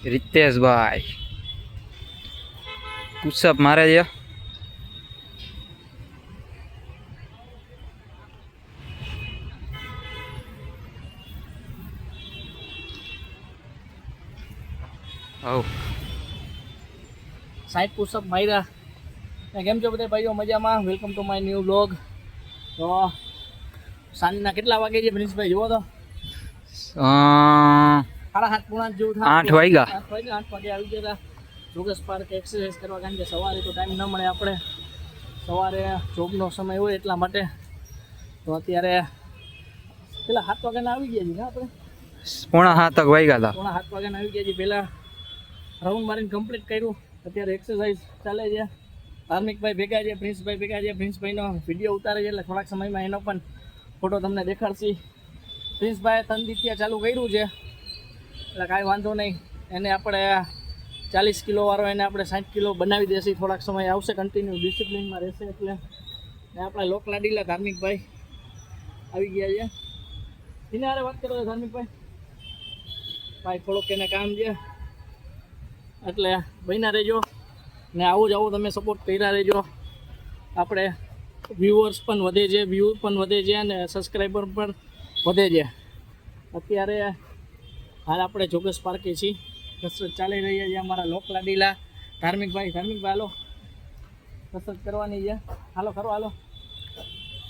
रितेशभाई pushup मारे છે આવ 60 પુશઅપ માર્યા. કેમ છો બધા ભાઈઓ? મજામાં? Welcome to my new blog. તો સાંજના કેટલા વાગે છે પ્રિન્સભાઈ? જુઓ તો 7:30 પૂણા જેવું થાય. 8 વાગ્યા. 8 વાગે આવી ગયા. જોગેશ પાર્ક એક્સરસાઇઝ કરવા, કારણ કે સવારે તો ટાઈમ ન મળે, આપણે સવારે જોબનો સમય હોય એટલા માટે. તો અત્યારે પેલા 7 વાગ્યાના આવી ગયા છીએ આપણે. 6:45 વાગ્યા હતા. 7:45 વાગ્યાના આવી ગયા છીએ. પહેલાં રાઉન્ડ મારીને કમ્પ્લીટ કર્યું. અત્યારે એક્સરસાઇઝ ચાલે છે. ધાર્મિકભાઈ ભેગા છે, પ્રિન્સભાઈ ભેગા છે. પ્રિન્સભાઈનો વિડીયો ઉતારે છે એટલે થોડાક સમયમાં એનો પણ ફોટો તમને દેખાડશી. પ્રિન્સભાઈએ તનદિત્યા ચાલુ કર્યું છે એટલે કાંઈ વાંધો નહીં. એને આપણે 40 કિલોવાળો એને આપણે 60 કિલો બનાવી દેશે. થોડાક સમય આવશે, કન્ટિન્યુ ડિસિપ્લિનમાં રહેશે. એટલે ને આપણા લોકલાડીલા ધાર્મિકભાઈ આવી ગયા છે. એને હારે વાત કરો ધાર્મિકભાઈ. ભાઈ થોડોક એને કામ છે એટલે બન્યા રહેજો ને આવું જ આવું તમે સપોર્ટ કર્યા રહેજો. આપણે વ્યૂઅર્સ પણ વધે છે, વ્યૂ પણ વધે છે અને સબસ્ક્રાઈબર પણ વધે છે. અત્યારે હાલ આપણે જોગેશ પાર્કે છીએ. કસરત ચાલી રહી છે અમારા લોકલાડીલા ધાર્મિકભાઈ. હાલો કસરત કરવાની છે. હાલો કરો, હાલો.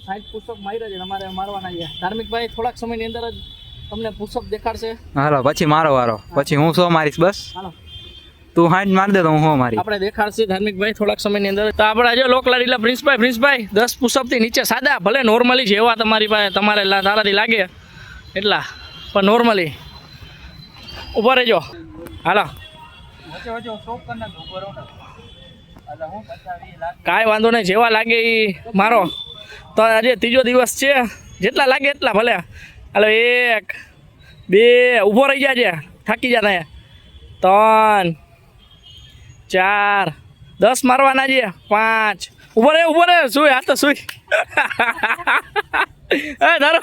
60 પુશઅપ માર્યા છે, તમારે મારવાના છે. ધાર્મિકભાઈ થોડાક સમયની અંદર જ તમને પુશઅપ દેખાડશે. હાલો પછી મારો વારો, પછી હું 100 મારીશ. બસ હાલો તું 60 માર દે તો હું 100 મારી. આપણે દેખાડશે ધાર્મિકભાઈ થોડાક સમયની અંદર. તો આપણે જો લોકલાડીલા પ્રિન્સભાઈ 10 પુશઅપથી નીચે સાદા, ભલે નોર્મલી જેવા તમારી પાસે તમારે તારાથી લાગે એટલા, પણ નોર્મલી ઊભા રહેજો. હાલો કાંઈ વાંધો નહીં, જેવા લાગે એ મારો. તો આજે ત્રીજો દિવસ છે, જેટલા લાગે એટલા ભલે. હાલો 1 2 ઊભો રહી જાય, થાકી જાય. 3 4 10 મારવાના છે. 5 ઊભો રે સુઈ. આ તો સુઈ. ધારો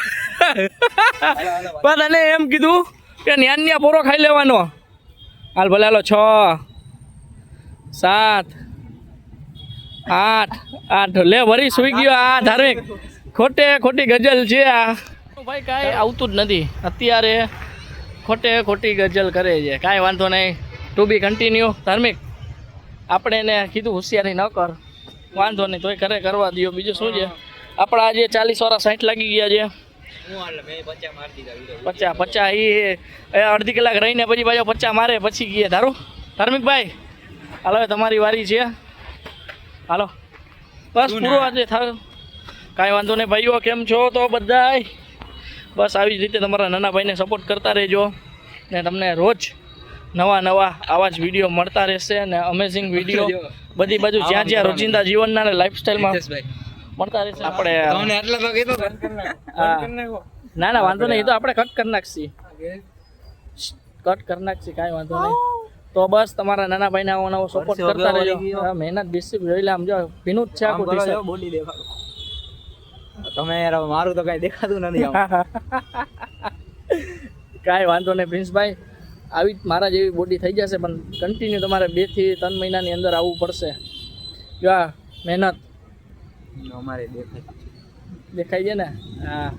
તને એમ કીધું કે ન્યા પોરો ખાઈ લેવાનો. હાલ ભલે. હાલો 6 7 8 લે વરી સુઈ ગયો. આ ધાર્મિક ખોટી ગઝલ છે આ ભાઈ. કાંઈ આવતું જ નથી અત્યારે, ખોટી ગઝલ કરે છે. કાંઈ વાંધો નહીં, ટુ બી કન્ટિન્યુ. ધાર્મિક આપણે એને કીધું હોશિયારી ન કર, વાંધો નહીં, તોય કરે કરવા દો. બીજું શું છે, આપણા આજે 40 વાળા 60 લાગી ગયા છે. 50 એ અડધી કલાક રહીને પછી પાછો 50 મારે પછી ગયા. ધાર્મિકભાઈ હાલો તમારી વારી છે. હાલો બસ પૂરો આજે થાય. કાંઈ વાંધો નહીં ભાઈઓ. કેમ છો તો બધાય? બસ આવી જ રીતે તમારા નાના ભાઈને સપોર્ટ કરતા રહેજો ને તમને રોજ નવા આવા જ વિડીયો મળતા રહેશે અને અમેઝિંગ વિડીયો બધી બાજુ જ્યાં રોજિંદા જીવનના અને લાઈફસ્ટાઈલમાં મળતા રહેશે. આપણે ના વાંધો નહીં, એ તો આપણે કટ કરી નાખશી. કાંઈ વાંધો નહીં. તો બસ તમારા નાના ભાઈને આવો નવો સપોર્ટ કરતા રહેજો. મહેનત બેસી જોઈ લે. આમ જો ભીનું જ છે આખું બોડી દેખાડો તમે યાર. મારું તો કાંઈ દેખાતું નથી. કાંઈ વાંધો નહીં પ્રિન્સભાઈ, આવી મારા જેવી બોડી થઈ જશે, પણ કન્ટિન્યુ તમારે 2 થી 3 મહિનાની અંદર આવવું પડશે. યા મહેનત અમારે દેખાય છે ને. હા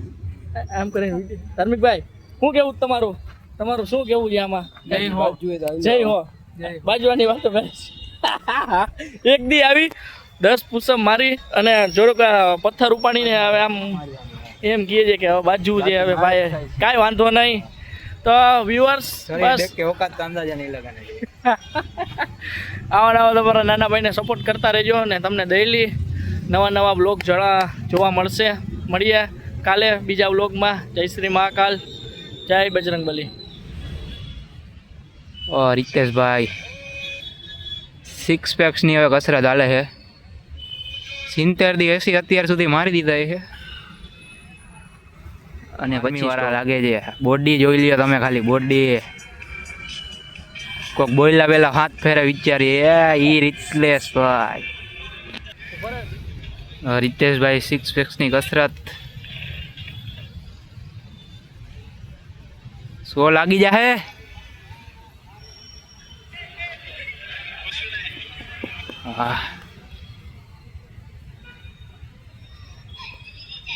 આમ કરીને. ધાર્મિકભાઈ શું કેવું તમારું શું કેવું છે આમાં? જય હો બાજવાની વાતો કરે છે. એક દી આવી 10 પુશઅપ મારી અને જોડો પથ્થર ઉપાડીને હવે આમ એમ કહે છે કે હવે બાજુ છે હવે ભાઈ. કાંઈ વાંધો નહીં. તો વ્યુઅર્સ બસ આવા તમારા નાના ભાઈને સપોર્ટ કરતા રહેજો અને તમને ડેઈલી નવા બ્લોગ જોવા મળીએ કાલે બીજા બ્લોગમાં. જય શ્રી મહાકાલ, જય બજરંગબલી. રીતેશભાઈ 6 પેક્સની હવે કસરત હાલે છે. 70 થી 80 અત્યાર સુધી મારી દીધા છે અને પછી વાળા લાગે છે. બોડી જોઈ લ્યો તમે ખાલી. બોડી કોઈક બોલ્યા પેલા હાથ ફેરે વિચારીએ એ રીતેશભાઈ 6 પેક્સની કસરત 100 લાગી જાય.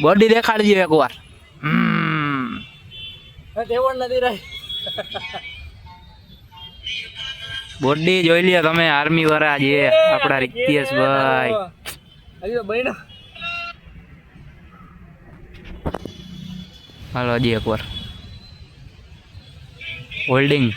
બોડી દેખાડજો એકવાર. તેવડ નથી રહી. બોડી જોઈ લ્યો તમે, આર્મી વાળા જે આપણા રિક્તિયેશભાઈ. હજી તો બહેનો હાલો હજી એકવાર હોલ્ડિંગ.